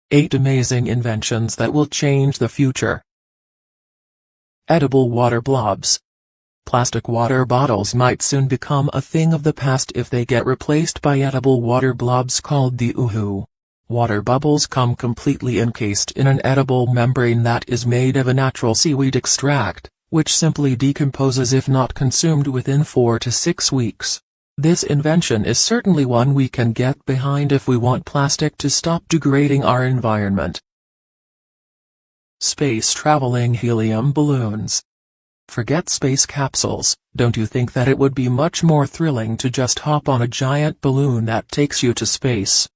8 amazing inventions that will change the future. Edible water blobs. Plastic water bottles might soon become a thing of the past if they get replaced by edible water blobs called the Uhu. Water bubbles come completely encased in an edible membrane that is made of a natural seaweed extract, which simply decomposes if not consumed within 4 to 6 weeks. This invention is certainly one we can get behind if we want plastic to stop degrading our environment. Space-traveling helium balloons. Forget space capsules. Don't you think that it would be much more thrilling to just hop on a giant balloon that takes you to space?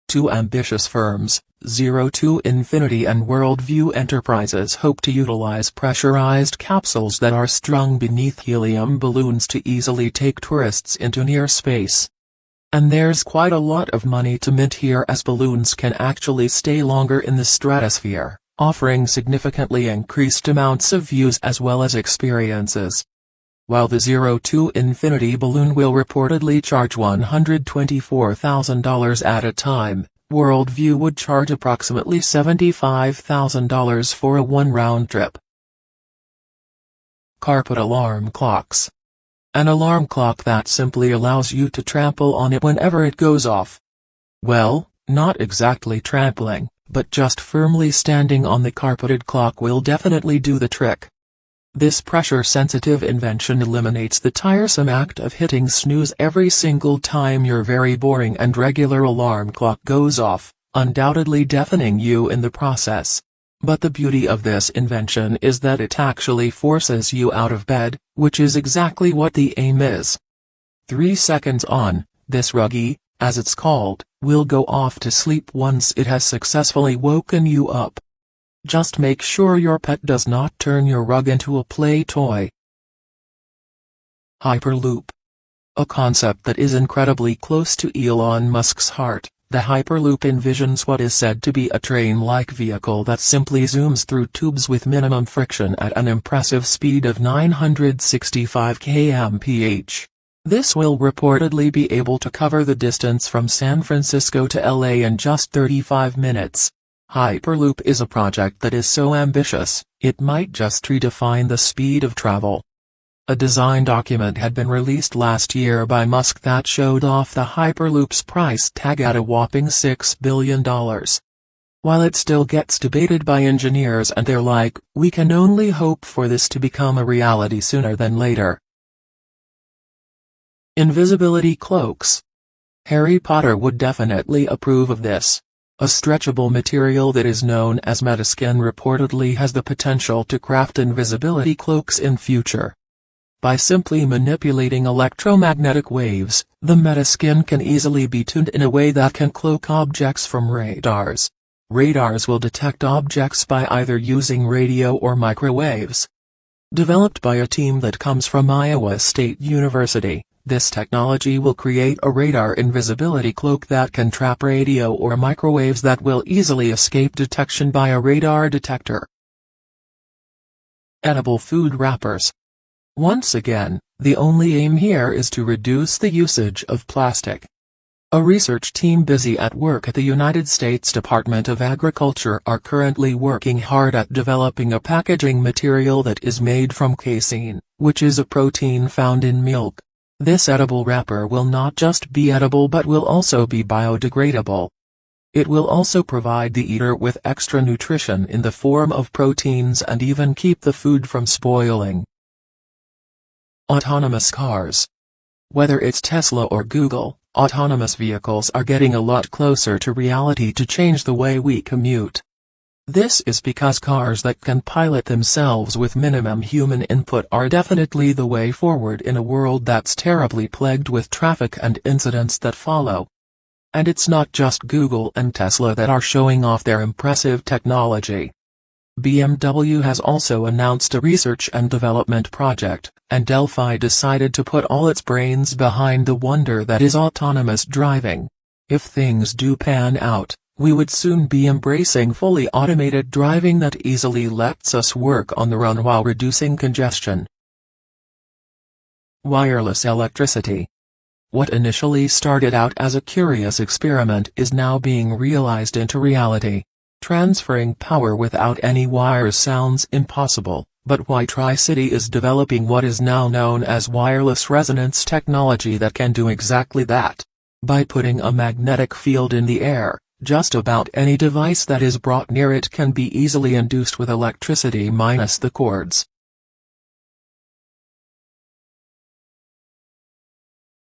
Two ambitious firms, Zero to Infinity and Worldview Enterprises, hope to utilize pressurized capsules that are strung beneath helium balloons to easily take tourists into near space. And there's quite a lot of money to mint here, as balloons can actually stay longer in the stratosphere, offering significantly increased amounts of views as well as experiences. While the Zero to Infinity balloon will reportedly charge $124,000 at a time, Worldview would charge approximately $75,000 for a one-round trip. Carpet alarm clocks. An alarm clock that simply allows you to trample on it whenever it goes off. Well, not exactly trampling, but just firmly standing on the carpeted clock will definitely do the trick. This pressure-sensitive invention eliminates the tiresome act of hitting snooze every single time your very boring and regular alarm clock goes off, undoubtedly deafening you in the process. But the beauty of this invention is that it actually forces you out of bed, which is exactly what the aim is. 3 seconds on, this ruggie, as it's called, will go off to sleep once it has successfully woken you up. Just make sure your pet does not turn your rug into a play toy. Hyperloop. A concept that is incredibly close to Elon Musk's heart, the Hyperloop envisions what is said to be a train-like vehicle that simply zooms through tubes with minimum friction at an impressive speed of 965 km/h. This will reportedly be able to cover the distance from San Francisco to LA in just 35 minutes. Hyperloop is a project that is so ambitious, it might just redefine the speed of travel. A design document had been released last year by Musk that showed off the Hyperloop's price tag at a whopping $6 billion. While it still gets debated by engineers and they're like, we can only hope for this to become a reality sooner than later. Invisibility cloaks. Harry Potter would definitely approve of this. A stretchable material that is known as metaskin reportedly has the potential to craft invisibility cloaks in future. By simply manipulating electromagnetic waves, the metaskin can easily be tuned in a way that can cloak objects from radars. Radars will detect objects by either using radio or microwaves. Developed by a team that comes from Iowa State University, this technology will create a radar invisibility cloak that can trap radio or microwaves that will easily escape detection by a radar detector. Edible food wrappers. Once again, the only aim here is to reduce the usage of plastic. A research team busy at work at the United States Department of Agriculture are currently working hard at developing a packaging material that is made from casein, which is a protein found in milk. This edible wrapper will not just be edible but will also be biodegradable. It will also provide the eater with extra nutrition in the form of proteins and even keep the food from spoiling. Autonomous cars. Whether it's Tesla or Google, autonomous vehicles are getting a lot closer to reality to change the way we commute. This is because cars that can pilot themselves with minimum human input are definitely the way forward in a world that's terribly plagued with traffic and incidents that follow. And it's not just Google and Tesla that are showing off their impressive technology. BMW has also announced a research and development project, and Delphi decided to put all its brains behind the wonder that is autonomous driving. If things do pan out, we would soon be embracing fully automated driving that easily lets us work on the run while reducing congestion. Wireless electricity. What initially started out as a curious experiment is now being realized into reality. Transferring power without any wires sounds impossible, but Tri-City is developing what is now known as wireless resonance technology that can do exactly that. By putting a magnetic field in the air, just about any device that is brought near it can be easily induced with electricity minus the cords.